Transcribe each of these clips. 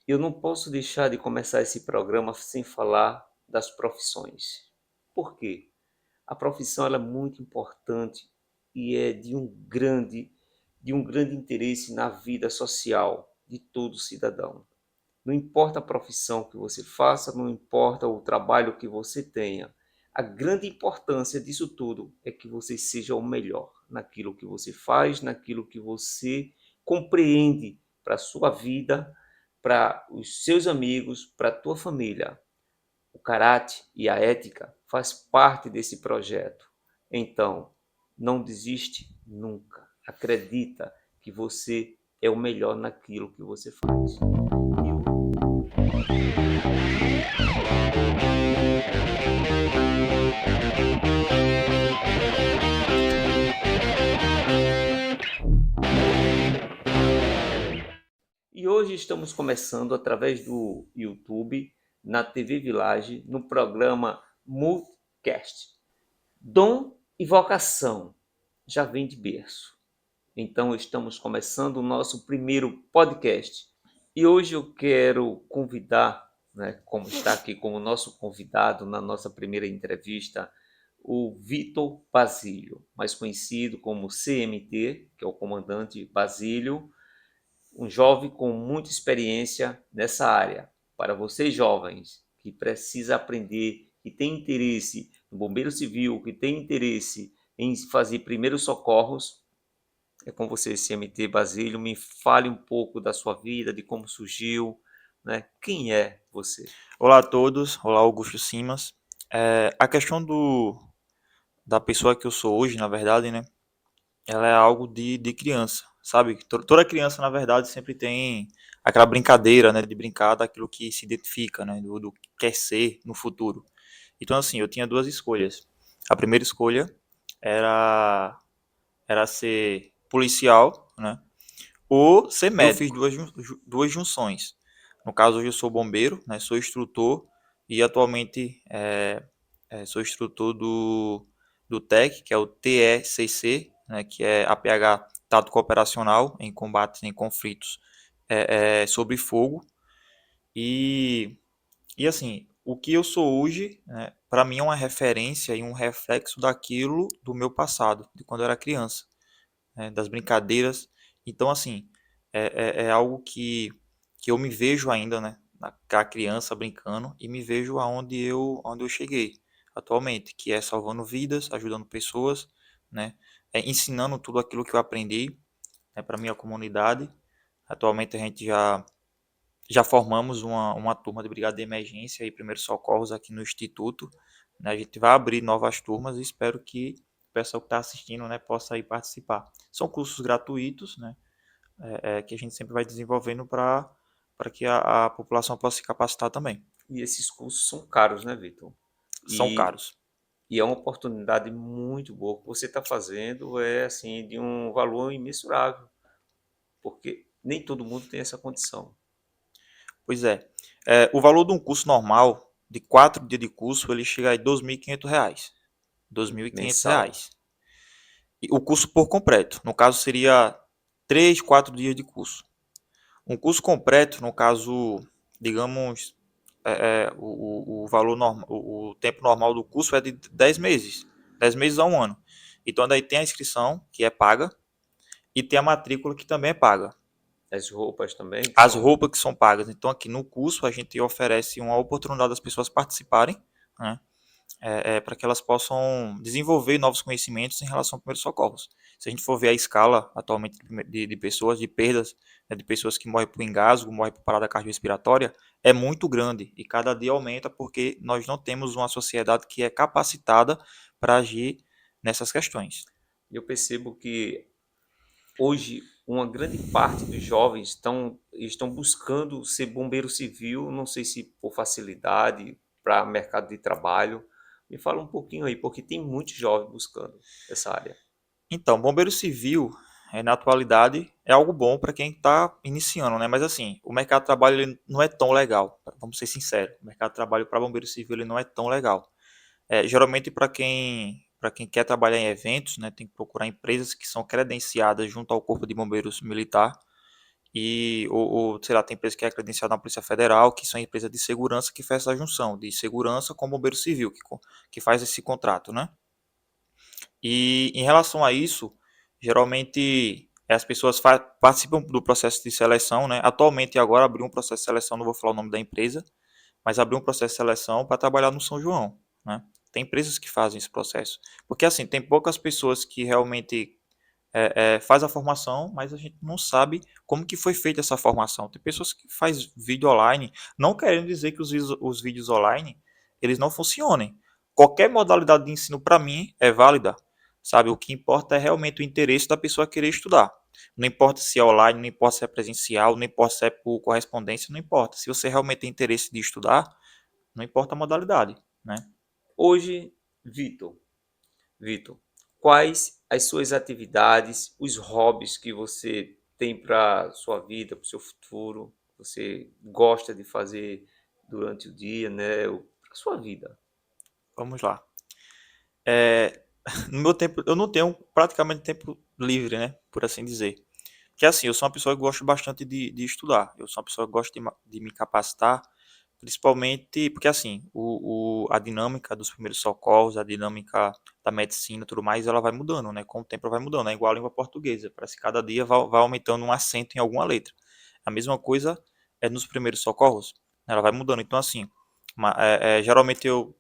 Eu não posso deixar de começar esse programa sem falar das profissões. Por quê? A profissão ela é muito importante e é de um grande interesse na vida social de todo cidadão. Não importa a profissão que você faça, não importa o trabalho que você tenha. A grande importância disso tudo é que você seja o melhor naquilo que você faz, naquilo que você compreende para a sua vida, para os seus amigos, para a tua família. O caráter e a ética faz parte desse projeto. Então, não desiste nunca. Acredita que você é o melhor naquilo que você faz. E hoje estamos começando através do YouTube, na TV Village, no programa Multicast. Dom e vocação já vem de berço. Então estamos começando o nosso primeiro podcast. E hoje eu quero convidar, né, como está aqui como nosso convidado na nossa primeira entrevista, o Vitor Basílio, mais conhecido como CMT, que é o comandante Basílio, um jovem com muita experiência nessa área. Para vocês jovens que precisa aprender, que tem interesse no bombeiro civil, que tem interesse em fazer primeiros socorros, é com você, CMT Basílio. Me fale um pouco da sua vida, de como surgiu, né? Quem é você? Olá a todos, olá Augusto Simas. A questão da pessoa que eu sou hoje, na verdade, né? Ela é algo de criança, sabe? Toda criança, na verdade, sempre tem aquela brincadeira, né? De brincar daquilo que se identifica, né? Do que quer ser no futuro. Então, assim, eu tinha duas escolhas. A primeira escolha era, era ser policial, né? Ou ser Eu fiz médico. Duas junções. No caso, hoje eu sou bombeiro, né? Sou instrutor e atualmente sou instrutor do TEC, que é o TECC, né? Que é APH Tático Operacional em combates em conflitos sobre fogo. E, e assim, o que eu sou hoje, né, para mim é uma referência e um reflexo daquilo do meu passado, de quando eu era criança, né, das brincadeiras. Então, assim, é algo que eu me vejo ainda, né, a criança brincando e me vejo onde eu cheguei atualmente, que é salvando vidas, ajudando pessoas, né, ensinando tudo aquilo que eu aprendi, né, para minha comunidade. Atualmente a gente já formamos uma turma de brigada de emergência e primeiros socorros aqui no Instituto, né? A gente vai abrir novas turmas e espero que o pessoal que está assistindo, né, possa ir participar. São cursos gratuitos, né, que a gente sempre vai desenvolvendo para que a população possa se capacitar também. e esses cursos são caros, né, Vitor? São E, caros. e é uma oportunidade muito boa. O que você está fazendo é assim de um valor imensurável, porque nem todo mundo tem essa condição Pois é. O valor de um curso normal, de 4 dias de curso, ele chega a R$ 2.500. R$ 2.500 mensal. reais. E o curso por completo. No caso, seria 3, 4 dias de curso. Um curso completo, no caso, digamos, o valor normal, o tempo normal do curso é de 10 meses, 10 meses a um ano. Então daí tem a inscrição, que é paga, e tem a matrícula, que também é paga. As roupas também, que As são. roupas que são pagas. Então aqui no curso a gente oferece uma oportunidade das pessoas participarem, né? Para que elas possam desenvolver novos conhecimentos em relação a primeiros socorros. Se a gente for ver a escala atualmente de pessoas, de perdas, né, de pessoas que morrem por engasgo, morrem por parada cardiorrespiratória, é muito grande e cada dia aumenta porque nós não temos uma sociedade que é capacitada para agir nessas questões. Eu percebo que hoje uma grande parte dos jovens estão buscando ser bombeiro civil, não sei se por facilidade para mercado de trabalho. Me fala um pouquinho aí, porque tem muitos jovens buscando essa área. Então, bombeiro civil, na atualidade, é algo bom para quem está iniciando, né? Mas assim, o mercado de trabalho ele não é tão legal, vamos ser sinceros. O mercado de trabalho para bombeiro civil ele não é tão legal. Geralmente para quem quer trabalhar em eventos, né, tem que procurar empresas que são credenciadas junto ao Corpo de Bombeiros Militar sei lá, tem empresa que é credenciada na Polícia Federal, que são empresas de segurança que faz essa junção de segurança com bombeiro civil, que faz esse contrato, né? E em relação a isso, geralmente as pessoas participam do processo de seleção, né? Atualmente agora abriu um processo de seleção, não vou falar o nome da empresa, mas abriu um processo de seleção para trabalhar no São João, né? Tem empresas que fazem esse processo, porque assim tem poucas pessoas que realmente faz a formação, mas a gente não sabe como que foi feita essa formação. Tem pessoas que faz vídeo online, não querendo dizer que os vídeos online eles não funcionem. Qualquer modalidade de ensino para mim é válida, sabe? O que importa é realmente o interesse da pessoa querer estudar. Não importa se é online, não importa se é presencial, não importa se é por correspondência, não importa. Se você realmente tem interesse de estudar, não importa a modalidade, né? Hoje, Vitor, quais as suas atividades, os hobbies que você tem para sua vida, para o seu futuro, você gosta de fazer durante o dia, né? Para sua vida. Vamos lá. É, no meu tempo, eu não tenho praticamente tempo livre, né? Por assim dizer. Que assim, eu sou uma pessoa que gosta bastante de estudar. Eu sou uma pessoa que gosta de me capacitar, principalmente porque assim, a dinâmica dos primeiros socorros, a dinâmica da medicina e tudo mais, ela vai mudando, né? Com o tempo ela vai mudando. É igual a língua portuguesa. Parece que cada dia vai aumentando um acento em alguma letra. A mesma coisa é nos primeiros socorros. Ela vai mudando. Então, assim, geralmente eu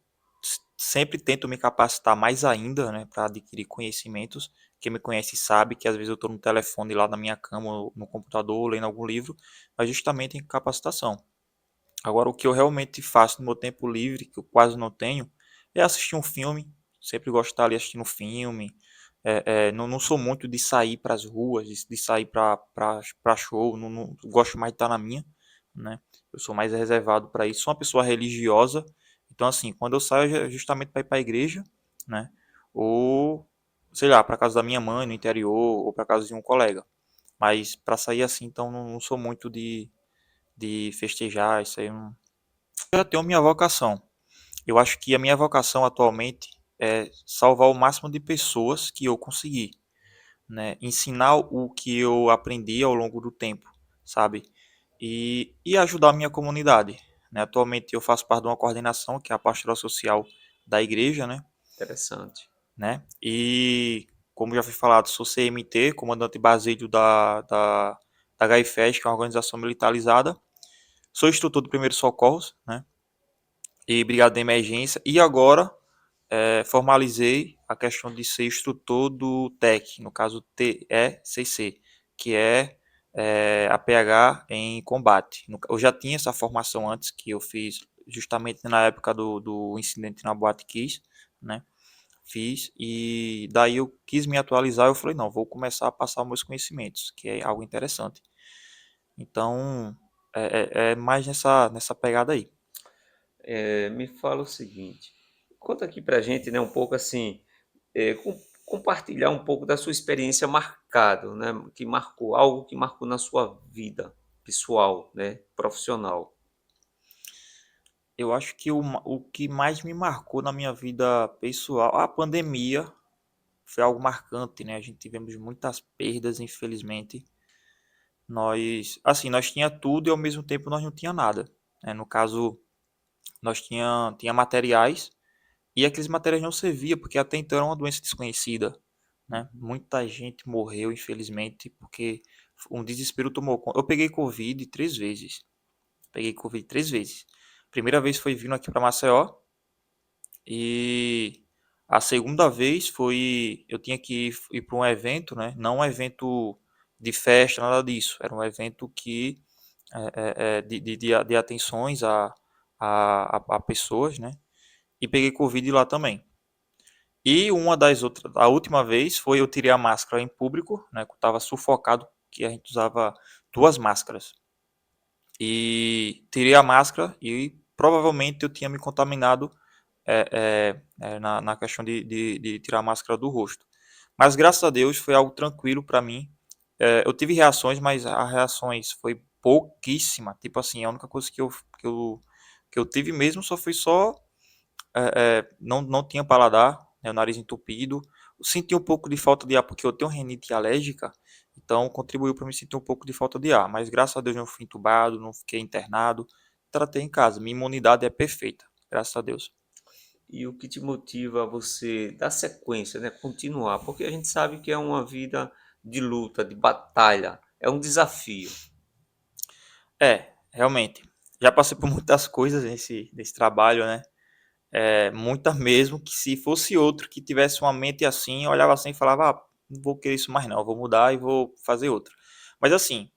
sempre tento me capacitar mais ainda, né, para adquirir conhecimentos. Quem me conhece sabe que às vezes eu estou no telefone lá na minha cama, ou no computador, lendo algum livro, mas justamente em capacitação. Agora, o que eu realmente faço no meu tempo livre, que eu quase não tenho, é assistir um filme. Sempre gosto de estar ali assistindo um filme. Não sou muito de sair para as ruas, de sair para show. Não gosto mais de estar na minha, né? Eu sou mais reservado para isso. Sou uma pessoa religiosa, então assim, quando eu saio é justamente para ir para a igreja, né? Ou sei lá, para casa da minha mãe no interior, ou para casa de um colega. Mas para sair assim, então não sou muito de festejar, isso aí eu não. Eu já tenho minha vocação. Eu acho que a minha vocação atualmente é salvar o máximo de pessoas que eu conseguir, né? Ensinar o que eu aprendi ao longo do tempo, sabe? E ajudar a minha comunidade, né? Atualmente eu faço parte de uma coordenação que é a pastoral social da igreja, Interessante. E como já foi falado, sou CMT, comandante basílio da HIFES, que é uma organização militarizada. Sou instrutor de primeiros socorros, né? E brigada de emergência. E agora formalizei a questão de ser instrutor do TEC, no caso TECC, que a PH em combate. Eu já tinha essa formação antes, que eu fiz justamente na época do incidente na Boate Kiss, né? Fiz, e daí eu quis me atualizar, eu falei, não, vou começar a passar meus conhecimentos, que é algo interessante. Então, é mais nessa pegada aí. Me fala o seguinte, conta aqui pra gente, né, um pouco assim, compartilhar um pouco da sua experiência marcado, né, que marcou, algo que marcou na sua vida pessoal, né, profissional. Eu acho que o que mais me marcou na minha vida pessoal, a pandemia foi algo marcante, né? A gente tivemos muitas perdas, infelizmente. Nós tinha tudo e ao mesmo tempo nós não tinha nada, né? No caso, nós tinha materiais e aqueles materiais não serviam porque até então era uma doença desconhecida, né? Muita gente morreu, infelizmente, porque um desespero tomou conta. Eu peguei Covid 3 vezes. Peguei Covid 3 vezes. Primeira vez foi vindo aqui para Maceió. E a segunda vez foi, eu tinha que ir para um evento, né? Não um evento de festa, nada disso. Era um evento que de atenções a pessoas, né? E peguei Covid lá também. E a última vez foi eu tirei a máscara em público, né? Que eu estava sufocado, que a gente usava duas máscaras. E tirei a máscara e provavelmente eu tinha me contaminado na questão de tirar a máscara do rosto. Mas graças a Deus foi algo tranquilo para mim. Eu tive reações, mas as reações foi pouquíssima. Tipo assim, a única coisa que eu tive mesmo só não tinha paladar, né, o nariz entupido. Eu senti um pouco de falta de ar porque eu tenho rinite alérgica. Então, contribuiu para me sentir um pouco de falta de ar. Mas graças a Deus não fui entubado, não fiquei internado. Tratei em casa. Minha imunidade é perfeita, graças a Deus. E o que te motiva a você dar sequência, né? Continuar, porque a gente sabe que é uma vida de luta, de batalha, é um desafio. Realmente. Já passei por muitas coisas nesse trabalho, né? Muita mesmo, que se fosse outro que tivesse uma mente assim, eu olhava assim e falava, não vou querer isso mais não, eu vou mudar e vou fazer outro. Mas assim,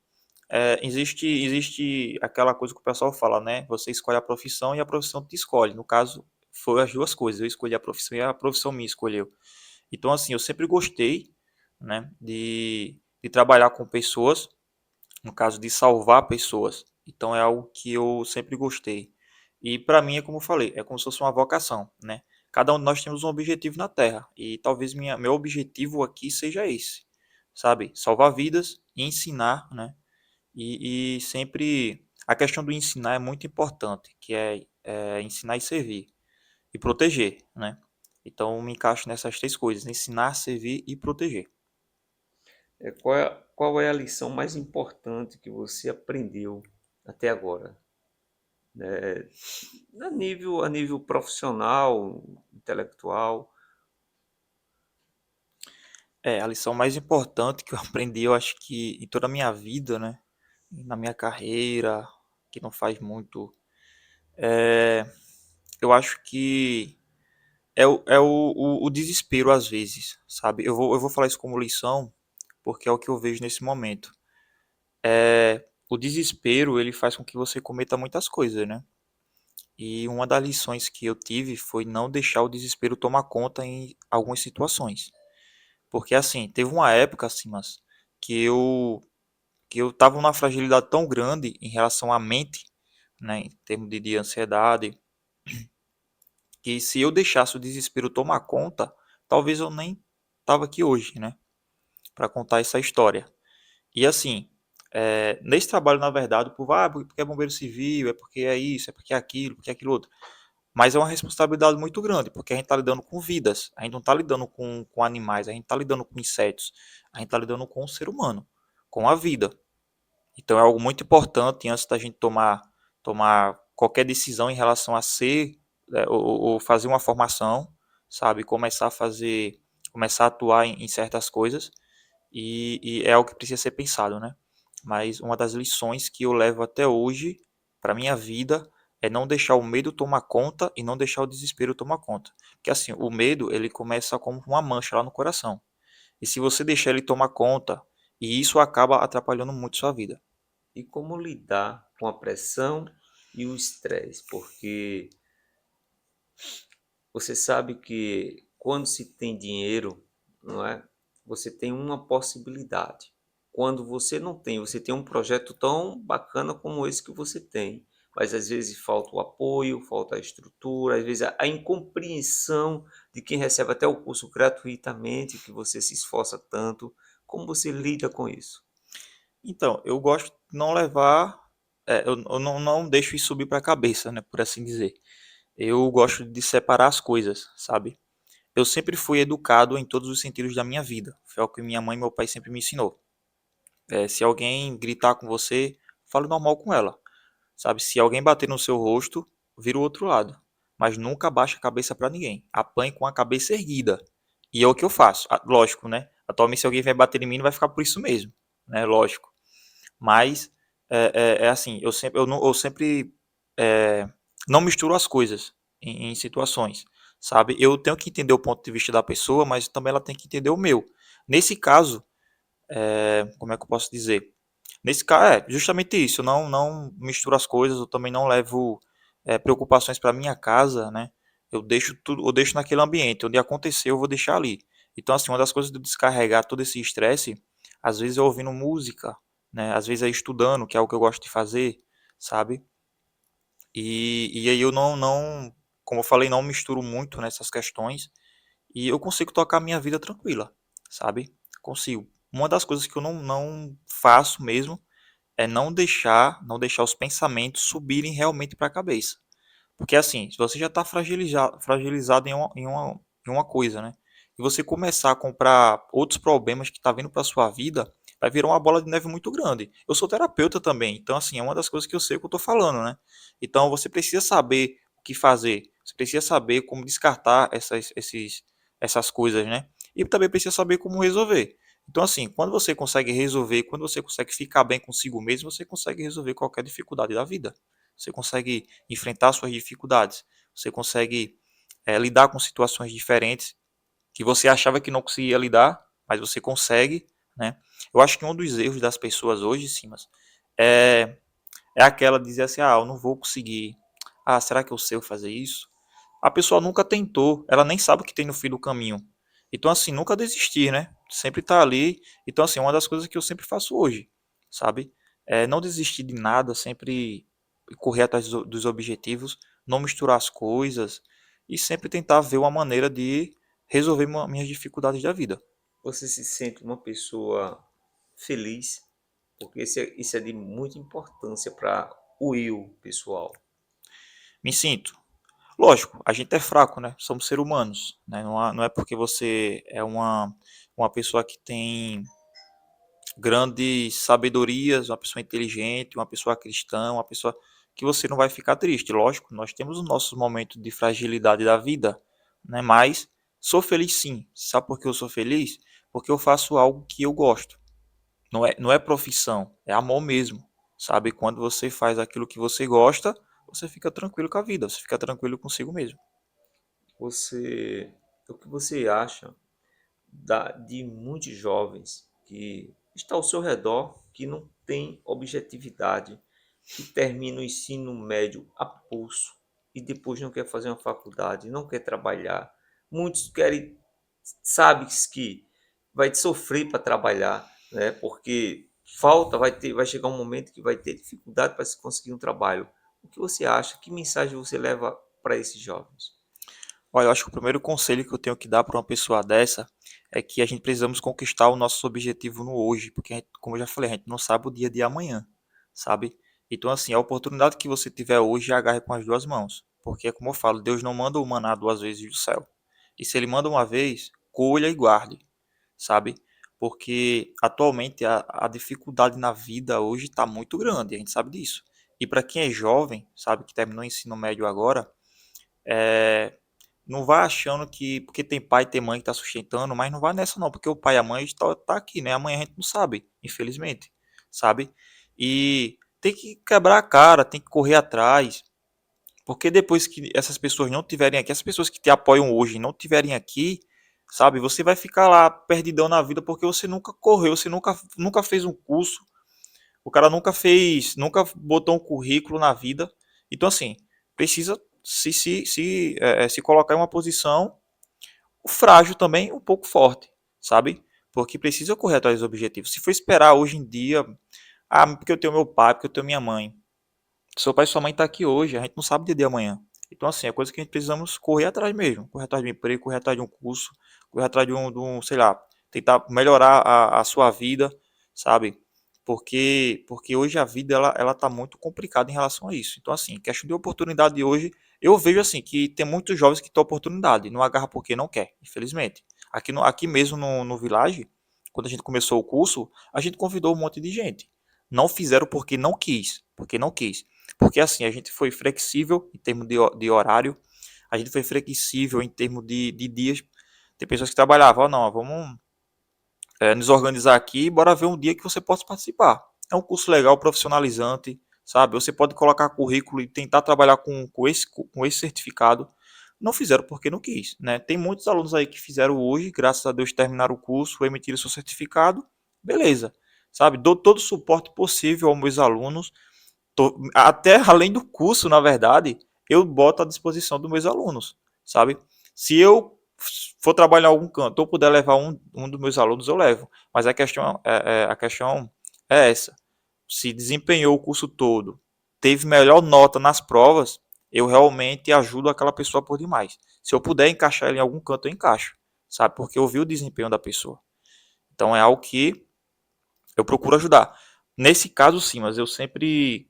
existe aquela coisa que o pessoal fala, né? Você escolhe a profissão e a profissão te escolhe. No caso, foi as duas coisas. Eu escolhi a profissão e a profissão me escolheu. Então, assim, eu sempre gostei, né, de trabalhar com pessoas, no caso de salvar pessoas. Então, é algo que eu sempre gostei. E para mim, é como eu falei, é como se fosse uma vocação, né? Cada um de nós temos um objetivo na Terra. E talvez meu objetivo aqui seja esse, sabe? Salvar vidas e ensinar, né? E sempre a questão do ensinar é muito importante, que é ensinar e servir e proteger, né? Então me encaixo nessas três coisas: ensinar, servir e proteger. Qual é a lição mais importante que você aprendeu até agora? Né? A nível profissional, intelectual. A lição mais importante que eu aprendi, eu acho que em toda a minha vida, né? Na minha carreira, que não faz muito, é, eu acho que o desespero às vezes, sabe? Eu vou falar isso como lição, porque é o que eu vejo nesse momento. O desespero, ele faz com que você cometa muitas coisas, né? E uma das lições que eu tive foi não deixar o desespero tomar conta em algumas situações. Porque assim, teve uma época assim, mas que eu tava numa fragilidade tão grande em relação à mente, né, em termos de ansiedade, que se eu deixasse o desespero tomar conta, talvez eu nem tava aqui hoje, né, para contar essa história. E assim, nesse trabalho, na verdade, porque é bombeiro civil, é porque é isso, é porque é aquilo outro. Mas é uma responsabilidade muito grande, porque a gente está lidando com vidas, a gente não está lidando com animais, a gente está lidando com insetos, a gente está lidando com o ser humano, com a vida. Então é algo muito importante antes da gente tomar qualquer decisão em relação a ser, ou fazer uma formação, sabe? Começar a atuar em certas coisas, e é algo que precisa ser pensado, né? Mas uma das lições que eu levo até hoje para minha vida é não deixar o medo tomar conta e não deixar o desespero tomar conta. Porque assim, o medo, ele começa como uma mancha lá no coração. E se você deixar ele tomar conta, e isso acaba atrapalhando muito sua vida. E como lidar com a pressão e o estresse, porque você sabe que quando se tem dinheiro, não é? Você tem uma possibilidade. Quando você não tem, você tem um projeto tão bacana como esse que você tem, mas às vezes falta o apoio, falta a estrutura, às vezes a incompreensão de quem recebe até o curso gratuitamente, que você se esforça tanto. Como você lida com isso? Então, eu gosto de não levar, eu não deixo isso subir para a cabeça, né, por assim dizer. Eu gosto de separar as coisas, sabe? Eu sempre fui educado em todos os sentidos da minha vida. Foi o que minha mãe e meu pai sempre me ensinou. Se alguém gritar com você, fale normal com ela, sabe? Se alguém bater no seu rosto, vira o outro lado. Mas nunca baixe a cabeça para ninguém. Apanhe com a cabeça erguida. E é o que eu faço. Lógico, né? Atualmente, se alguém vai bater em mim, não vai ficar por isso mesmo, né? Lógico. Mas é assim, eu sempre é, não misturo as coisas em situações, sabe? Eu tenho que entender o ponto de vista da pessoa, mas também ela tem que entender o meu. Nesse caso, como é que eu posso dizer? Nesse caso, justamente isso. Eu não misturo as coisas, eu também não levo preocupações para minha casa, né? Eu deixo naquele ambiente. Onde aconteceu, eu vou deixar ali. Então, assim, uma das coisas de descarregar todo esse estresse, às vezes é ouvindo música, né? Às vezes é estudando, que é o que eu gosto de fazer, sabe? E aí eu como eu falei, não misturo muito nessas questões e eu consigo tocar a minha vida tranquila, sabe? Consigo. Uma das coisas que eu não faço mesmo é não deixar os pensamentos subirem realmente para a cabeça. Porque assim, se você já está fragilizado em uma coisa, né? E você começar a comprar outros problemas que tá vindo para sua vida, vai virar uma bola de neve muito grande. Eu sou terapeuta também, então assim, é uma das coisas que eu sei o que eu estou falando, né? Então você precisa saber o que fazer, você precisa saber como descartar essas coisas, né? E também precisa saber como resolver. Então assim, quando você consegue resolver, quando você consegue ficar bem consigo mesmo, você consegue resolver qualquer dificuldade da vida. Você consegue enfrentar suas dificuldades, você consegue lidar com situações diferentes que você achava que não conseguia lidar, mas você consegue, né? Eu acho que um dos erros das pessoas hoje, Simas, é, é aquela de dizer assim, ah, eu não vou conseguir. Ah, será que eu sei fazer isso? A pessoa nunca tentou, ela nem sabe o que tem no fim do caminho. Então, assim, nunca desistir, né? Sempre tá ali. Então, assim, uma das coisas que eu sempre faço hoje, sabe? É não desistir de nada, sempre correr atrás dos objetivos, não misturar as coisas e sempre tentar ver uma maneira de resolver minhas dificuldades da vida. Você se sente uma pessoa feliz, porque isso é de muita importância para o eu pessoal. Me sinto. Lógico, a gente é fraco, né? Somos seres humanos, né? Não é porque você é uma pessoa que tem grandes sabedorias, uma pessoa inteligente, uma pessoa cristã, uma pessoa que você não vai ficar triste. Lógico, nós temos os nossos momentos de fragilidade da vida, né? Mas sou feliz sim. Sabe por que eu sou feliz? Porque eu faço algo que eu gosto. Não é profissão, é amor mesmo. Sabe? Quando você faz aquilo que você gosta, você fica tranquilo com a vida, você fica tranquilo consigo mesmo. Você, o que você acha de muitos jovens que estão ao seu redor, que não têm objetividade, que terminam o ensino médio a pulso e depois não quer fazer uma faculdade, não quer trabalhar. Muitos querem, sabe que vai sofrer para trabalhar, né? Porque vai chegar um momento que vai ter dificuldade para se conseguir um trabalho. O que você acha? Que mensagem você leva para esses jovens? Olha, eu acho que o primeiro conselho que eu tenho que dar para uma pessoa dessa é que a gente precisamos conquistar o nosso objetivo no hoje, porque, como eu já falei, a gente não sabe o dia de amanhã, sabe? Então, assim, a oportunidade que você tiver hoje, agarre com as duas mãos, porque, como eu falo, Deus não manda o maná duas vezes do céu. E se Ele manda uma vez, colha e guarde, sabe? Porque atualmente a dificuldade na vida hoje está muito grande, a gente sabe disso. E para quem é jovem, sabe, que terminou o ensino médio agora, é, não vá achando que porque tem pai e tem mãe que está sustentando, mas não vá nessa não, porque o pai e a mãe tá aqui, né? Amanhã a gente não sabe, infelizmente, sabe? E tem que quebrar a cara, tem que correr atrás, porque depois que essas pessoas não tiverem aqui, as pessoas que te apoiam hoje não tiverem aqui, sabe? Você vai ficar lá perdidão na vida porque você nunca correu, você nunca fez um curso, o cara nunca fez, nunca botou um currículo na vida. Então, assim, precisa se colocar em uma posição frágil também, um pouco forte, sabe? Porque precisa correr atrás dos objetivos. Se for esperar hoje em dia, ah, porque eu tenho meu pai, porque eu tenho minha mãe. Seu pai e sua mãe tá aqui hoje, a gente não sabe o dia de amanhã. Então, assim, é coisa que a gente precisamos correr atrás mesmo. Correr atrás de um emprego, correr atrás de um curso, correr atrás de um sei lá, tentar melhorar a sua vida, sabe? Porque hoje a vida ela tá muito complicada em relação a isso. Então, assim, questão de oportunidade de hoje, eu vejo assim que tem muitos jovens que têm oportunidade, não agarra porque não quer, infelizmente. Aqui mesmo no Village, quando a gente começou o curso, a gente convidou um monte de gente. Não fizeram porque não quis, porque não quis. Porque assim, a gente foi flexível em termos de horário, a gente foi flexível em termos de dias. Tem pessoas que trabalhavam, oh, não, vamos nos organizar aqui e bora ver um dia que você possa participar. É um curso legal, profissionalizante, sabe? Você pode colocar currículo e tentar trabalhar com esse certificado. Não fizeram porque não quis, né? Tem muitos alunos aí que fizeram hoje, graças a Deus terminaram o curso, emitiram seu certificado, beleza, sabe? Dou todo o suporte possível aos meus alunos, até além do curso, na verdade, eu boto à disposição dos meus alunos, sabe? Se eu for trabalhar em algum canto ou puder levar um dos meus alunos, eu levo. Mas a questão é essa. Se desempenhou o curso todo, teve melhor nota nas provas, eu realmente ajudo aquela pessoa por demais. Se eu puder encaixar ele em algum canto, eu encaixo, sabe? Porque eu vi o desempenho da pessoa. Então é algo que eu procuro ajudar. Nesse caso, sim, mas eu sempre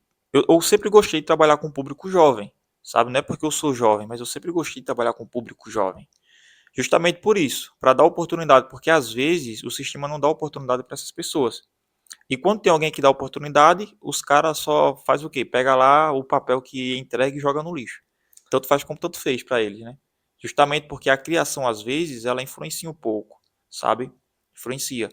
gostei de trabalhar com público jovem, sabe? Não é porque eu sou jovem, mas eu sempre gostei de trabalhar com público jovem. Justamente por isso, para dar oportunidade, porque às vezes o sistema não dá oportunidade para essas pessoas. E quando tem alguém que dá oportunidade, os caras só faz o quê? Pega lá o papel que entrega e joga no lixo. Tanto faz como tanto fez para eles, né? Justamente porque a criação, às vezes, ela influencia um pouco, sabe? Influencia.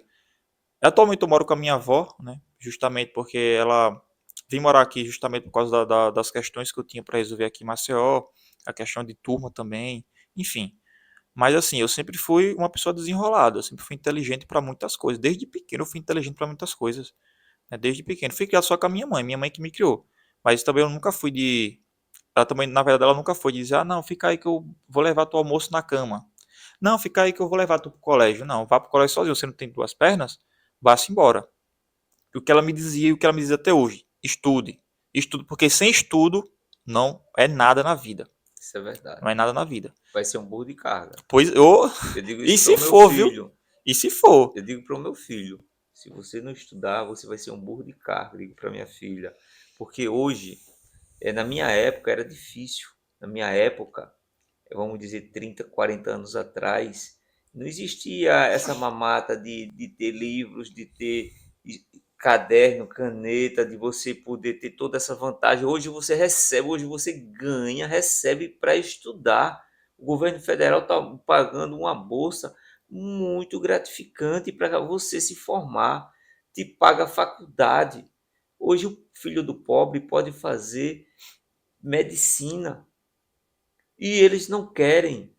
Atualmente eu moro com a minha avó, né? Justamente porque ela vim morar aqui justamente por causa das questões que eu tinha para resolver aqui em Maceió, a questão de turma também, enfim. Mas assim, eu sempre fui uma pessoa desenrolada, eu sempre fui inteligente para muitas coisas. Desde pequeno eu fui inteligente para muitas coisas, né? Desde pequeno. Fui criado só com a minha mãe que me criou. Mas também eu nunca fui de. Ela também, na verdade, ela nunca foi de dizer, ah, não, fica aí que eu vou levar teu almoço na cama. Não, fica aí que eu vou levar tu pro colégio. Não, vá pro colégio sozinho, você não tem duas pernas, vá-se embora. E o que ela me dizia e o que ela me diz até hoje, estude. Estude, porque sem estudo não é nada na vida. Isso é verdade. Não é nada na vida. Vai ser um burro de carga. Pois eu. Eu digo E isso para se o meu for, viu? filho. E se for? Eu digo para o meu filho, se você não estudar, você vai ser um burro de carga. Eu digo para minha filha, porque hoje, na minha época era difícil. Na minha época, vamos dizer 30, 40 anos atrás, não existia essa mamata de ter livros, de ter caderno, caneta, de você poder ter toda essa vantagem. Hoje você recebe, hoje você ganha, recebe para estudar. O governo federal está pagando uma bolsa muito gratificante para você se formar, te paga a faculdade. Hoje o filho do pobre pode fazer medicina e eles não querem.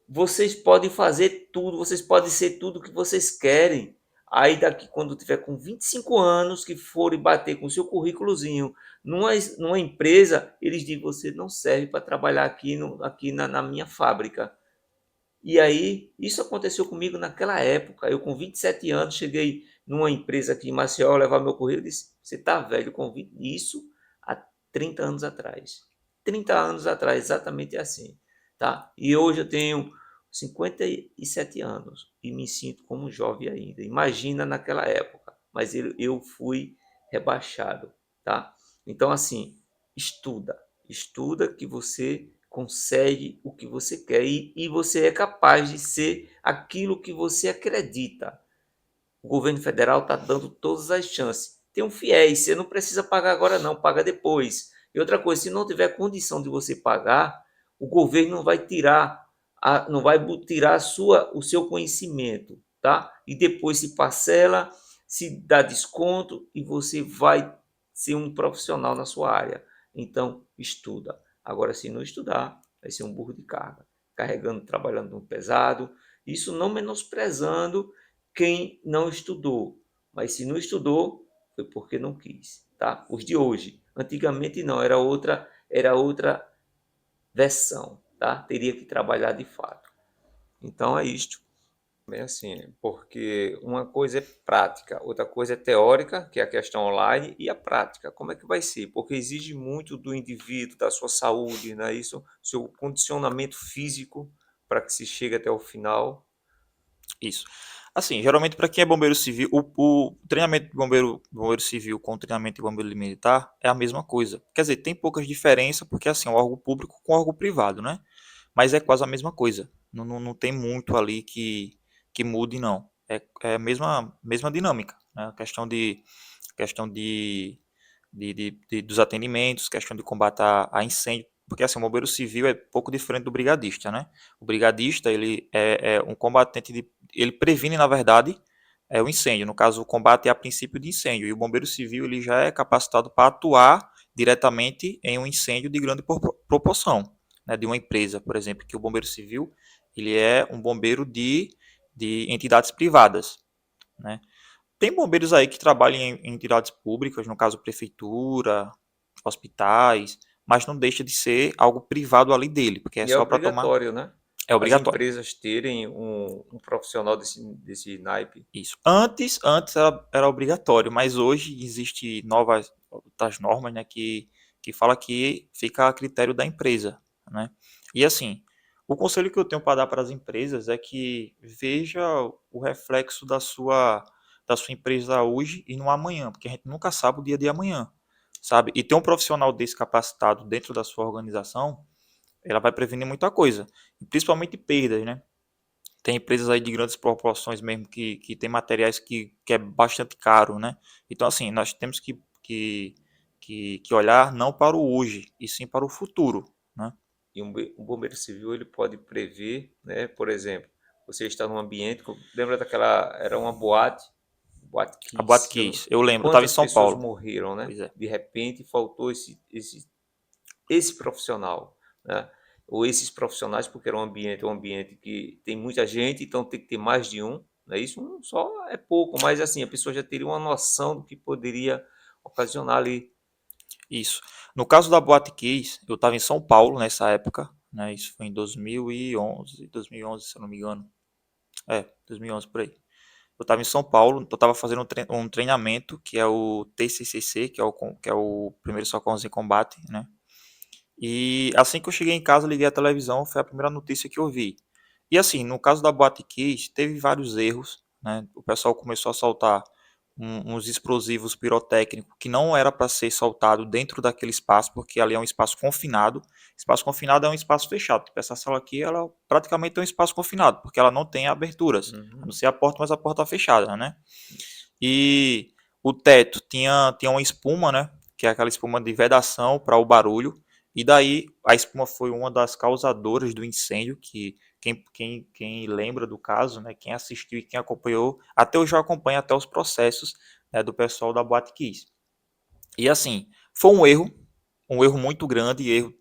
Vocês podem fazer tudo, vocês podem ser tudo que vocês querem. Aí daqui quando tiver com 25 anos, que forem bater com o seu currículozinho numa empresa, eles dizem, você não serve para trabalhar aqui, aqui na minha fábrica. E aí, isso aconteceu comigo naquela época. Eu com 27 anos, cheguei numa empresa aqui em Maceió, levar meu currículo e disse, você está velho com 20... Isso há 30 anos atrás. 30 anos atrás, exatamente assim. Tá? E hoje eu tenho 57 anos e me sinto como jovem ainda. Imagina naquela época. Mas eu fui rebaixado. Tá? Então, assim, estuda. Estuda que você consegue o que você quer e você é capaz de ser aquilo que você acredita. O governo federal está dando todas as chances. Tem um fiéis, você não precisa pagar agora não, paga depois. E outra coisa, se não tiver condição de você pagar, o governo não vai tirar não vai tirar o seu conhecimento, tá? E depois se parcela, se dá desconto e você vai ser um profissional na sua área. Então, estuda. Agora, se não estudar, vai ser um burro de carga, carregando, trabalhando no pesado. Isso não menosprezando quem não estudou, mas se não estudou, foi porque não quis, tá? Os de hoje. Antigamente não, era outra versão, tá? Teria que trabalhar de fato. Então é isto. Bem assim, porque uma coisa é prática, outra coisa é teórica, que é a questão online, e a prática, como é que vai ser? Porque exige muito do indivíduo, da sua saúde, né? Isso, seu condicionamento físico para que se chegue até o final. Isso. Assim, geralmente para quem é bombeiro civil, o treinamento de bombeiro civil com o treinamento de bombeiro militar é a mesma coisa. Quer dizer, tem poucas diferenças, porque assim, é um órgão público com órgão privado, né? Mas é quase a mesma coisa. Não tem muito ali que mude, não. É a mesma dinâmica, né? Questão dos atendimentos, questão de combate a incêndio, porque assim, o bombeiro civil é pouco diferente do brigadista, né? O brigadista, ele é um combatente ele previne, na verdade, o incêndio. No caso, o combate é a princípio de incêndio. E o bombeiro civil, ele já é capacitado para atuar diretamente em um incêndio de grande proporção, né? De uma empresa, por exemplo, que o bombeiro civil, ele é um bombeiro de entidades privadas, né? Tem bombeiros aí que trabalham em entidades públicas, no caso prefeitura, hospitais, mas não deixa de ser algo privado ali dele, porque é E é só para tomar. obrigatório, né? É As obrigatório. empresas terem um profissional desse naipe. Isso. Antes era obrigatório, mas hoje existe novas outras normas, né, que fala que fica a critério da empresa, né? E assim, o conselho que eu tenho para dar para as empresas é que veja o reflexo da sua empresa hoje e no amanhã, porque a gente nunca sabe o dia de amanhã, sabe? E ter um profissional desse capacitado dentro da sua organização, ela vai prevenir muita coisa, principalmente perdas, né? Tem empresas aí de grandes proporções mesmo que tem materiais que é bastante caro, né? Então, assim, nós temos que olhar não para o hoje, e sim para o futuro, né? E um bombeiro civil ele pode prever, né? Por exemplo, você está num ambiente, lembra daquela, era uma boate A Boate Kiss, Kiss, eu lembro, eu estava em quantas São pessoas Paulo. morreram, né? Pois é. De repente faltou esse profissional, né? Ou esses profissionais, porque era um ambiente que tem muita gente, então tem que ter mais de um, né? Isso um só é pouco, mas assim, a pessoa já teria uma noção do que poderia ocasionar ali. Isso. No caso da Boate Kiss, eu estava em São Paulo nessa época, né? Isso foi em 2011, se eu não me engano. 2011 por aí. Eu estava em São Paulo, eu estava fazendo um treinamento que é o TCCC, que é o Primeiro Socorros em Combate, né? E assim que eu cheguei em casa, liguei a televisão, foi a primeira notícia que eu vi. E assim, no caso da Boate Kiss, teve vários erros, né? O pessoal começou a soltar uns explosivos pirotécnicos que não era para ser soltado dentro daquele espaço, porque ali é um espaço confinado. Espaço confinado é um espaço fechado. Tipo, essa sala aqui, ela praticamente é um espaço confinado, porque ela não tem aberturas, a não Uhum, ser a porta, mas a porta tá fechada, né? isso. E o teto tinha uma espuma, né? Que é aquela espuma de vedação para o barulho. E daí a espuma foi uma das causadoras do incêndio, que quem lembra do caso, né, quem assistiu e quem acompanhou, até hoje eu acompanho até os processos, né, do pessoal da Boate Kiss. E assim, foi um erro muito grande,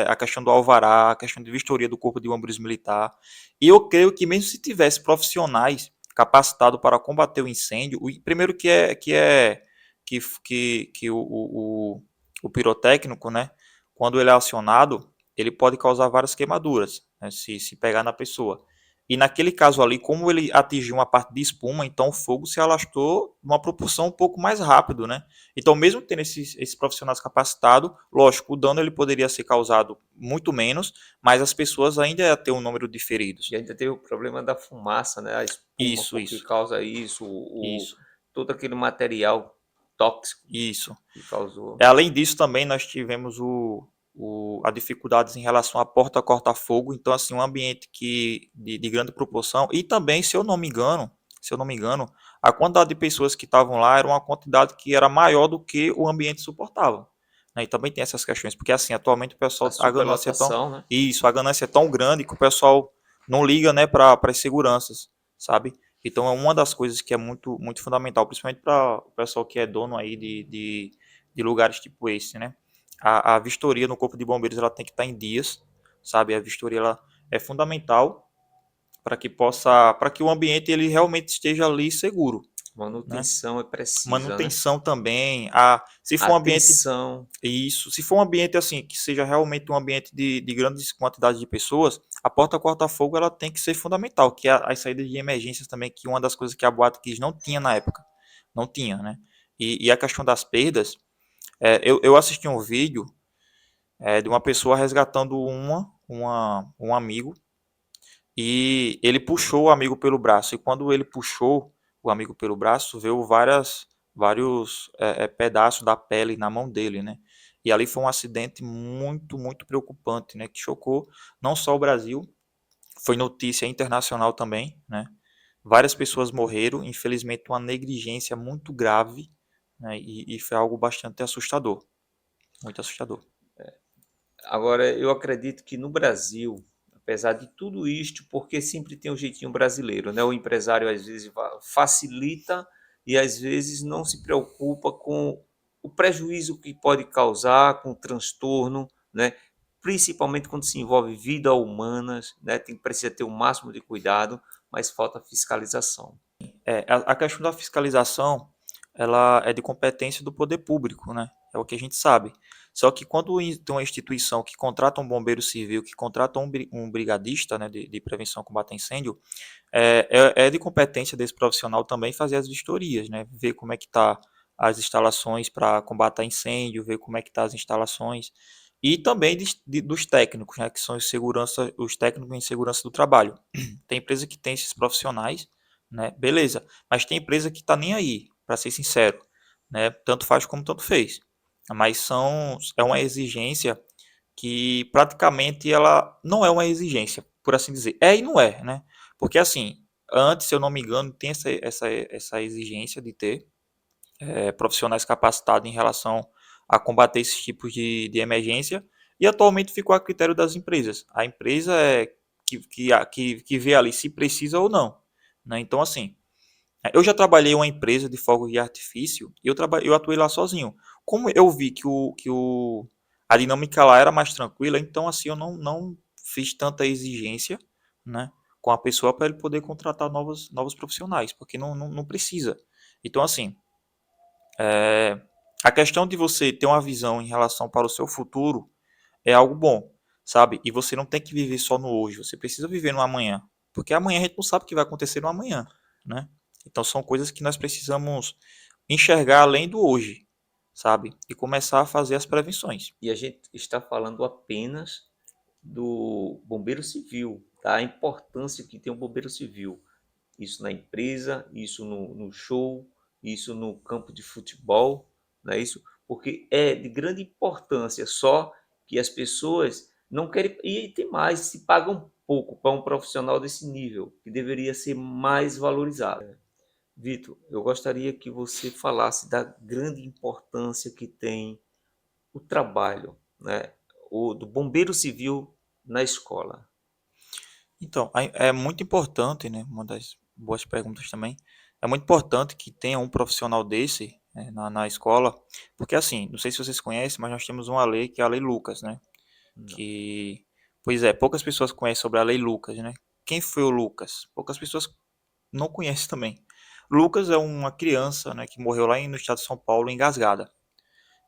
a questão do alvará, a questão de vistoria do Corpo de Bombeiros Militar. E eu creio que mesmo se tivesse profissionais capacitados para combater o incêndio, primeiro que o pirotécnico, né, quando ele é acionado, ele pode causar várias queimaduras, né, se pegar na pessoa. E naquele caso ali, como ele atingiu uma parte de espuma, então o fogo se alastrou numa proporção um pouco mais rápido, né? Então, mesmo tendo esses profissionais capacitados, lógico, o dano ele poderia ser causado muito menos, mas as pessoas ainda iam ter um número de feridos. E ainda tem o problema da fumaça, né? A espuma, Isso, porque isso, causa isso, isso, todo aquele material tóxico isso. que causou. Além disso, também nós tivemos a dificuldades em relação à porta corta-fogo. Então, assim, um ambiente de grande proporção. E também, se eu não me engano, a quantidade de pessoas que estavam lá era uma quantidade que era maior do que o ambiente suportava. Né? E também tem essas questões, porque assim, atualmente o A pessoal, superlotação, né? a ganância é tão grande que o pessoal não liga, né, para as seguranças, sabe? Então é uma das coisas que é muito, muito fundamental, principalmente para o pessoal que é dono aí de lugares tipo esse, né? A vistoria no Corpo de Bombeiros ela tem que estar em dias, sabe? A vistoria ela é fundamental para que o ambiente ele realmente esteja ali seguro, né? Manutenção é precisa, né? Manutenção também, se for um ambiente Atenção. isso, se for um ambiente assim que seja realmente um ambiente de grandes quantidades de pessoas, a porta corta-fogo ela tem que ser fundamental, que é as saídas de emergências também, que uma das coisas que a Boate Kiss não tinha na época, não tinha, né? E a questão das perdas, eu assisti um vídeo de uma pessoa resgatando um amigo e ele puxou o amigo pelo braço. E quando ele puxou o amigo pelo braço, veio vários pedaços da pele na mão dele, né? E ali foi um acidente muito, muito preocupante, né? Que chocou não só o Brasil, foi notícia internacional também, né? Várias pessoas morreram, infelizmente uma negligência muito grave, né? E foi algo bastante assustador, muito assustador. Agora, eu acredito que no Brasil, apesar de tudo isto, porque sempre tem o jeitinho brasileiro, né? O empresário às vezes facilita e às vezes não se preocupa com o prejuízo que pode causar, com o transtorno, né? Principalmente quando se envolve vida humanas, né? Precisa ter o máximo de cuidado, mas falta fiscalização. A questão da fiscalização, ela é de competência do poder público, né? É o que a gente sabe. Só que quando tem uma instituição que contrata um bombeiro civil, que contrata um brigadista, né, de prevenção e combate a incêndio, é de competência desse profissional também fazer as vistorias, né? Ver como é que tá as instalações para combate a incêndio, ver como é que tá as instalações e também dos técnicos, né, que são os técnicos em segurança do trabalho. Tem empresa que tem esses profissionais, né? Beleza, mas tem empresa que tá nem aí, para ser sincero, né? Tanto faz como tanto fez. Mas é uma exigência que praticamente ela não é uma exigência, por assim dizer. É e não é, né? Porque assim, antes, se eu não me engano, tem essa exigência de ter profissionais capacitados em relação a combater esses tipos de emergência, e atualmente ficou a critério das empresas. A empresa é que vê ali se precisa ou não. Né? Então, assim, eu já trabalhei em uma empresa de fogos de artifício e eu atuei lá sozinho. Como eu vi a dinâmica lá era mais tranquila, então assim eu não fiz tanta exigência, né, com a pessoa para ele poder contratar novos profissionais, porque não precisa. Então assim, é, a questão de você ter uma visão em relação para o seu futuro é algo bom, sabe? E você não tem que viver só no hoje, você precisa viver no amanhã, porque amanhã a gente não sabe o que vai acontecer no amanhã, né? Então são coisas que nós precisamos enxergar além do hoje, sabe? E começar a fazer as prevenções. E a gente está falando apenas do bombeiro civil, tá? A importância que tem o bombeiro civil. Isso na empresa, isso no show, isso no campo de futebol, não é isso? Porque é de grande importância, só que as pessoas não querem. E tem mais, se pagam pouco para um profissional desse nível, que deveria ser mais valorizado. Vitor, eu gostaria que você falasse da grande importância que tem o trabalho, né, o do bombeiro civil na escola. Então, é muito importante, né? Uma das boas perguntas também. É muito importante que tenha um profissional desse, né, na escola, porque assim, não sei se vocês conhecem, mas nós temos uma lei que é a Lei Lucas, né? Não. Que, pois é, poucas pessoas conhecem sobre a Lei Lucas, né? Quem foi o Lucas? Poucas pessoas não conhecem também. Lucas é uma criança, né, que morreu lá no estado de São Paulo, engasgada.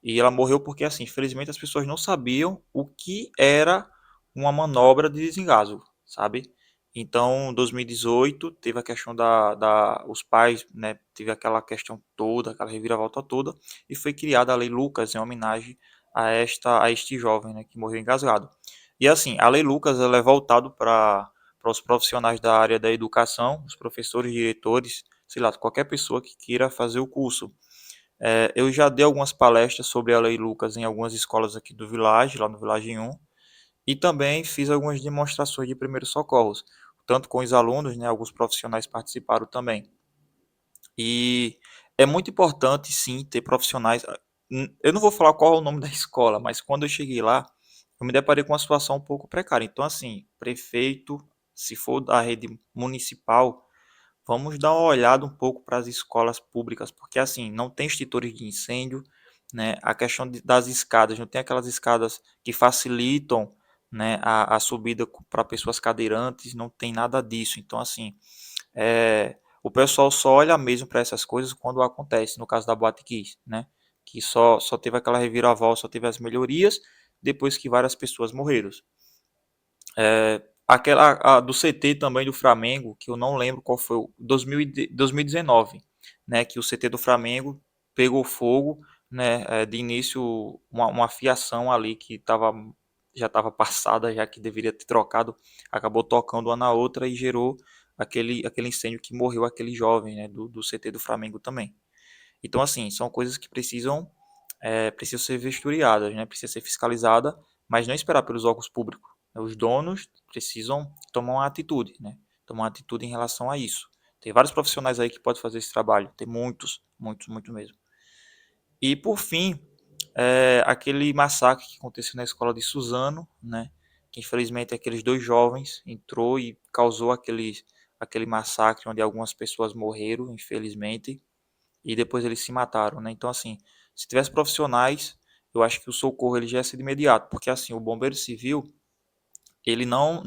E ela morreu porque, assim, infelizmente as pessoas não sabiam o que era uma manobra de desengasgo, sabe? Então, em 2018, teve a questão os pais, né, teve aquela questão toda, aquela reviravolta toda, e foi criada a Lei Lucas em homenagem a este jovem, né, que morreu engasgado. E assim, a Lei Lucas ela é voltado para os profissionais da área da educação, os professores, diretores, sei lá, qualquer pessoa que queira fazer o curso. Eu já dei algumas palestras sobre a Lei Lucas em algumas escolas aqui do Village, lá no Village 1, e também fiz algumas demonstrações de primeiros socorros, tanto com os alunos, né, alguns profissionais participaram também. E é muito importante, sim, ter profissionais. Eu não vou falar qual é o nome da escola, mas quando eu cheguei lá, eu me deparei com uma situação um pouco precária. Então, assim, prefeito, se for da rede municipal, vamos dar uma olhada um pouco para as escolas públicas, porque assim, não tem extintores de incêndio, né? A questão das escadas, não tem aquelas escadas que facilitam, né, a subida para pessoas cadeirantes, não tem nada disso. Então, assim, o pessoal só olha mesmo para essas coisas quando acontece, no caso da Boate Kiss, né? Que só teve aquela reviravolta, só teve as melhorias depois que várias pessoas morreram. Aquela do CT também do Flamengo, que eu não lembro qual foi, 2019, né, que o CT do Flamengo pegou fogo, né, de início uma fiação ali que já estava passada, já que deveria ter trocado, acabou tocando uma na outra e gerou aquele incêndio que morreu aquele jovem, né, do CT do Flamengo também. Então, assim, são coisas que precisam ser vistoriadas, né? Precisa ser fiscalizada, mas não esperar pelos órgãos públicos. Os donos precisam tomar uma atitude, né? Tomar uma atitude em relação a isso. Tem vários profissionais aí que podem fazer esse trabalho. Tem muitos, muitos, muito mesmo. E por fim, aquele massacre que aconteceu na escola de Suzano, né? Que infelizmente aqueles dois jovens entrou e causou aquele massacre onde algumas pessoas morreram, infelizmente, e depois eles se mataram, né? Então, assim, se tivesse profissionais, eu acho que o socorro ele já ia ser de imediato, porque assim, o bombeiro civil, ele não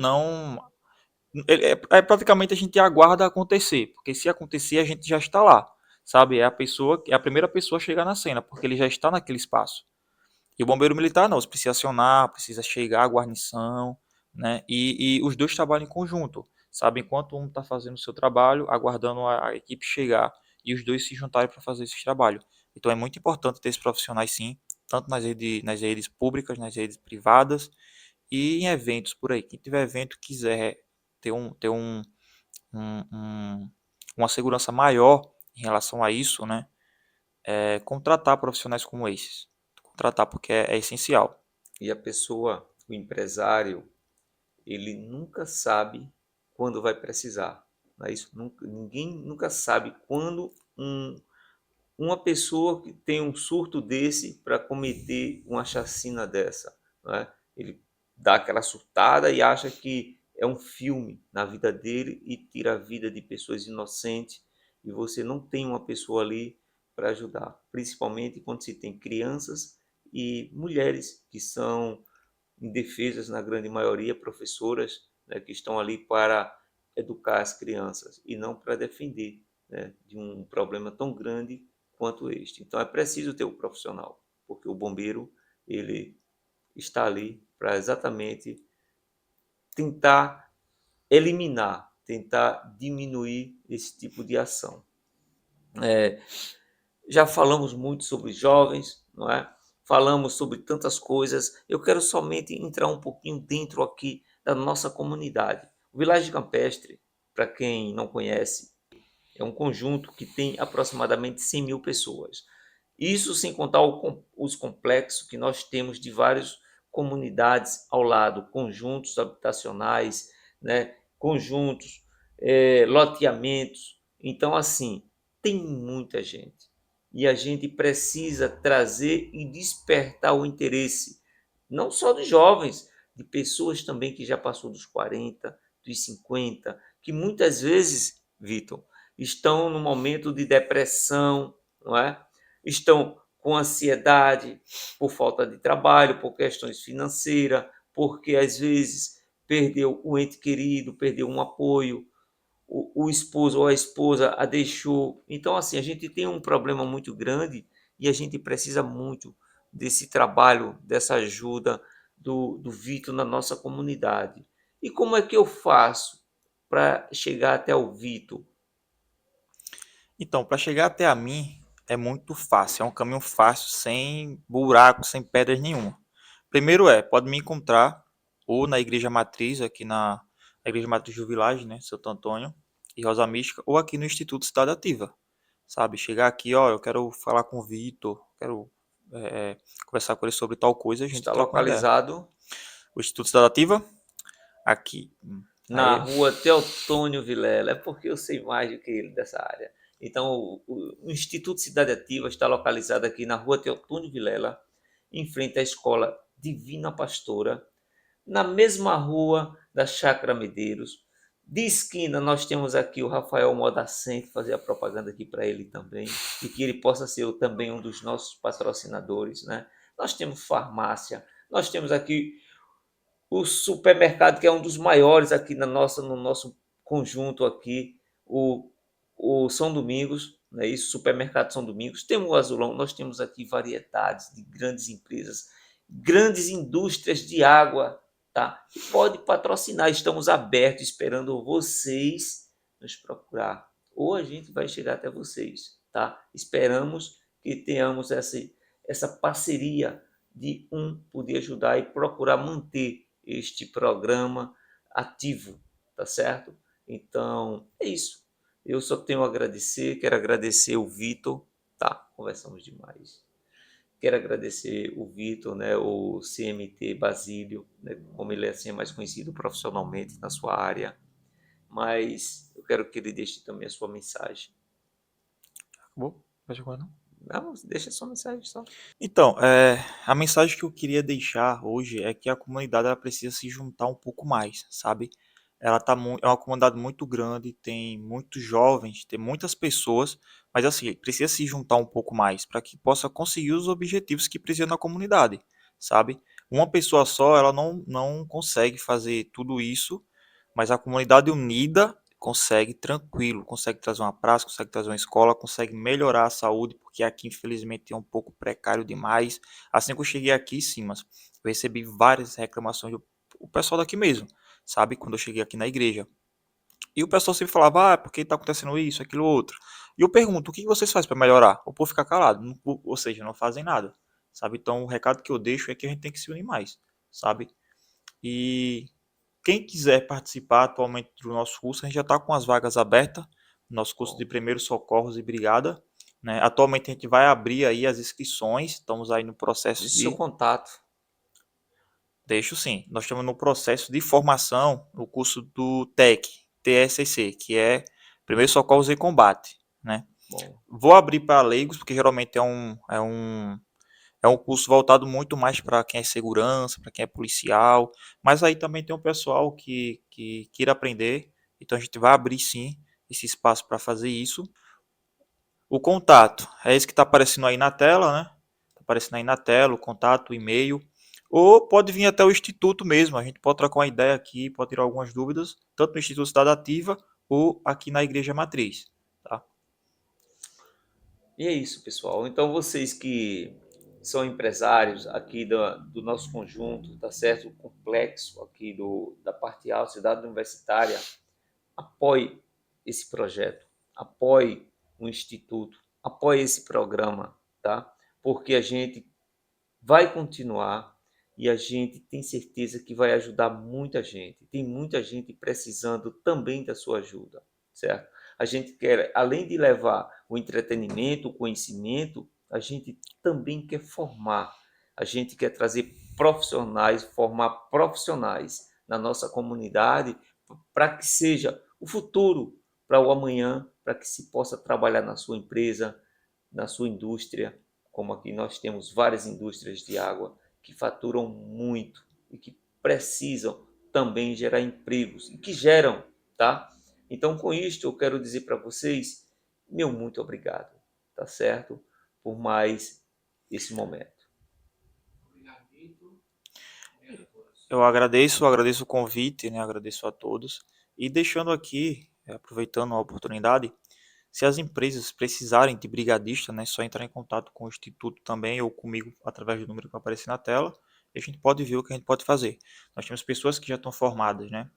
praticamente a gente aguarda acontecer, porque se acontecer a gente já está lá, sabe? É a primeira pessoa a chegar na cena, porque ele já está naquele espaço. E o bombeiro militar não, você precisa acionar, precisa chegar a guarnição, né? E os dois trabalham em conjunto, sabe? Enquanto um está fazendo o seu trabalho, aguardando a equipe chegar e os dois se juntarem para fazer esse trabalho. Então é muito importante ter esses profissionais sim, tanto nas redes públicas, nas redes privadas e em eventos por aí. Quem tiver evento quiser um- um- uma segurança maior em relação a isso, né? Contratar profissionais como esses. Contratar porque é essencial. E a pessoa, o empresário, ele nunca sabe quando vai precisar. Não é isso? Ninguém nunca sabe quando uma pessoa que tem um surto desse para cometer uma chacina dessa. Não é? Ele dá aquela surtada e acha que é um filme na vida dele e tira a vida de pessoas inocentes, e você não tem uma pessoa ali para ajudar, principalmente quando se tem crianças e mulheres que são indefesas, na grande maioria, professoras, né, que estão ali para educar as crianças e não para defender, né, de um problema tão grande quanto este. Então é preciso ter o profissional, porque o bombeiro ele está ali para exatamente tentar eliminar, tentar diminuir esse tipo de ação. Já falamos muito sobre jovens, não é? Falamos sobre tantas coisas. Eu quero somente entrar um pouquinho dentro aqui da nossa comunidade. O Vilagem Campestre, para quem não conhece, é um conjunto que tem aproximadamente 100 mil pessoas. Isso sem contar os complexos que nós temos de várias comunidades ao lado, conjuntos habitacionais, né? Conjuntos, loteamentos. Então, assim, tem muita gente. E a gente precisa trazer e despertar o interesse, não só dos jovens, de pessoas também que já passou dos 40, dos 50, que muitas vezes, Vitor, estão no momento de depressão, não é? Estão com ansiedade por falta de trabalho, por questões financeiras, porque às vezes perdeu um ente querido, perdeu um apoio, o esposo ou a esposa a deixou. Então, assim, a gente tem um problema muito grande e a gente precisa muito desse trabalho, dessa ajuda do Vitor na nossa comunidade. E como é que eu faço para chegar até o Vitor? Então, para chegar até a mim é muito fácil, é um caminho fácil, sem buraco, sem pedras nenhuma. Primeiro pode me encontrar ou na Igreja Matriz, aqui na Igreja Matriz do Vilagem, né, Santo Antônio e Rosa Mística, ou aqui no Instituto Cidade Ativa, sabe? Chegar aqui, ó, eu quero falar com o Vitor, quero conversar com ele sobre tal coisa, a gente Está troca uma ideia. localizado O Instituto Cidade Ativa, aqui, na aí, rua Teotônio Vilela, é porque eu sei mais do que ele dessa área. Então, o Instituto Cidade Ativa está localizado aqui na rua Teotônio Vilela, em frente à escola Divina Pastora, na mesma rua da Chácara Medeiros. De esquina, nós temos aqui o Rafael Modacente, fazer a propaganda aqui para ele também, e que ele possa ser também um dos nossos patrocinadores, né? Nós temos farmácia, nós temos aqui o supermercado, que é um dos maiores aqui no nosso conjunto aqui, o São Domingos, né? Isso, supermercado São Domingos. Temos o Azulão, nós temos aqui variedades de grandes empresas, grandes indústrias de água, tá? E pode patrocinar, estamos abertos, esperando vocês nos procurar. Ou a gente vai chegar até vocês, tá? Esperamos que tenhamos essa parceria de um poder ajudar e procurar manter este programa ativo, tá certo? Então, é isso. Eu só tenho a agradecer, quero agradecer o Vitor, tá? Conversamos demais. Quero agradecer o Vitor, né, o CMT Basílio, né, como ele assim é mais conhecido profissionalmente na sua área, mas eu quero que ele deixe também a sua mensagem. acabou? Fecha agora, não? Não, deixa a sua mensagem só. Então, a mensagem que eu queria deixar hoje é que a comunidade ela precisa se juntar um pouco mais, sabe? É uma comunidade muito grande, tem muitos jovens, tem muitas pessoas, mas assim, precisa se juntar um pouco mais para que possa conseguir os objetivos que precisa na comunidade, sabe? Uma pessoa só, ela não consegue fazer tudo isso, mas a comunidade unida consegue tranquilo, consegue trazer uma praça, consegue trazer uma escola, consegue melhorar a saúde, porque aqui infelizmente é um pouco precário demais. Assim que eu cheguei aqui, sim, mas eu recebi várias reclamações do pessoal daqui mesmo, sabe? Quando eu cheguei aqui na igreja. E o pessoal sempre falava, porque está acontecendo isso, aquilo, outro. E eu pergunto, o que vocês fazem para melhorar? O povo fica calado, ou seja, não fazem nada, sabe? Então o recado que eu deixo é que a gente tem que se unir mais, sabe? E quem quiser participar atualmente do nosso curso, a gente já está com as vagas abertas, nosso curso de Bom, primeiros socorros e brigada, né? Atualmente a gente vai abrir aí as inscrições, estamos aí no processo deixe seu de, contato. deixo sim, nós estamos no processo de formação no curso do TEC, TSCC, que é Primeiros Socorros e Combate, né? Bom, Vou abrir para leigos, porque geralmente é um curso voltado muito mais para quem é segurança, para quem é policial, mas aí também tem um pessoal que queira aprender, então a gente vai abrir sim esse espaço para fazer isso. O contato é esse que está aparecendo aí na tela, né? Está aparecendo aí na tela o contato, o e-mail. Ou pode vir até o Instituto mesmo. A gente pode trocar uma ideia aqui, pode tirar algumas dúvidas, tanto no Instituto Cidade Ativa ou aqui na Igreja Matriz. Tá? e é isso, pessoal. Então, vocês que são empresários aqui do nosso conjunto, tá certo? O complexo aqui da parte alta, cidade universitária, apoie esse projeto, apoie o Instituto, apoie esse programa, tá? Porque a gente vai continuar e a gente tem certeza que vai ajudar muita gente. Tem muita gente precisando também da sua ajuda, certo? A gente quer, além de levar o entretenimento, o conhecimento, a gente também quer formar. A gente quer trazer profissionais, formar profissionais na nossa comunidade para que seja o futuro para o amanhã, para que se possa trabalhar na sua empresa, na sua indústria, como aqui nós temos várias indústrias de água que faturam muito e que precisam também gerar empregos e que geram, tá? Então, com isto, eu quero dizer para vocês, meu muito obrigado, tá certo? Por mais esse momento. Agradeço o convite, né? Agradeço a todos. E deixando aqui, aproveitando a oportunidade, se as empresas precisarem de brigadista, né, é só entrar em contato com o Instituto também ou comigo através do número que vai aparecer na tela e a gente pode ver o que a gente pode fazer. Nós temos pessoas que já estão formadas, né?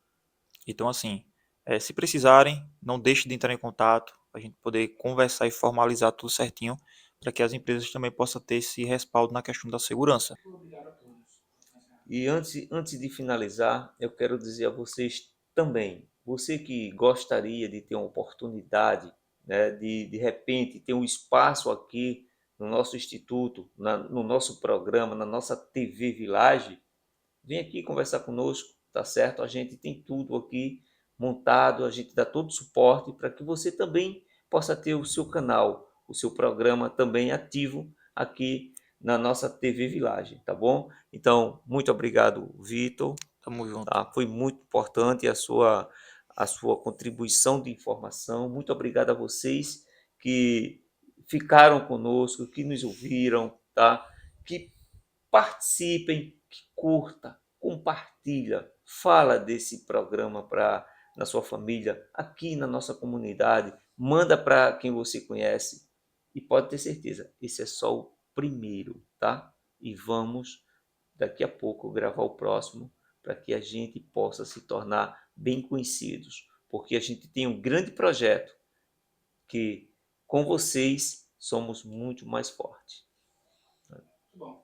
Então, assim, se precisarem, não deixe de entrar em contato, a gente poder conversar e formalizar tudo certinho para que as empresas também possam ter esse respaldo na questão da segurança. E antes de finalizar, eu quero dizer a vocês também, você que gostaria de ter uma oportunidade, né, de repente ter um espaço aqui no nosso instituto, no nosso programa, na nossa TV Village, vem aqui conversar conosco, tá certo? A gente tem tudo aqui montado, a gente dá todo o suporte para que você também possa ter o seu canal, o seu programa também ativo aqui na nossa TV Village, tá bom? Então, muito obrigado, Vitor. Tamo junto. Tá? Foi muito importante a sua contribuição de informação. Muito obrigado a vocês que ficaram conosco, que nos ouviram, tá? Que participem, que curta, compartilha, fala desse programa para na sua família, aqui na nossa comunidade, manda para quem você conhece e pode ter certeza, esse é só o primeiro, tá? E vamos daqui a pouco gravar o próximo para que a gente possa se tornar bem conhecidos, porque a gente tem um grande projeto que com vocês somos muito mais fortes. Bom.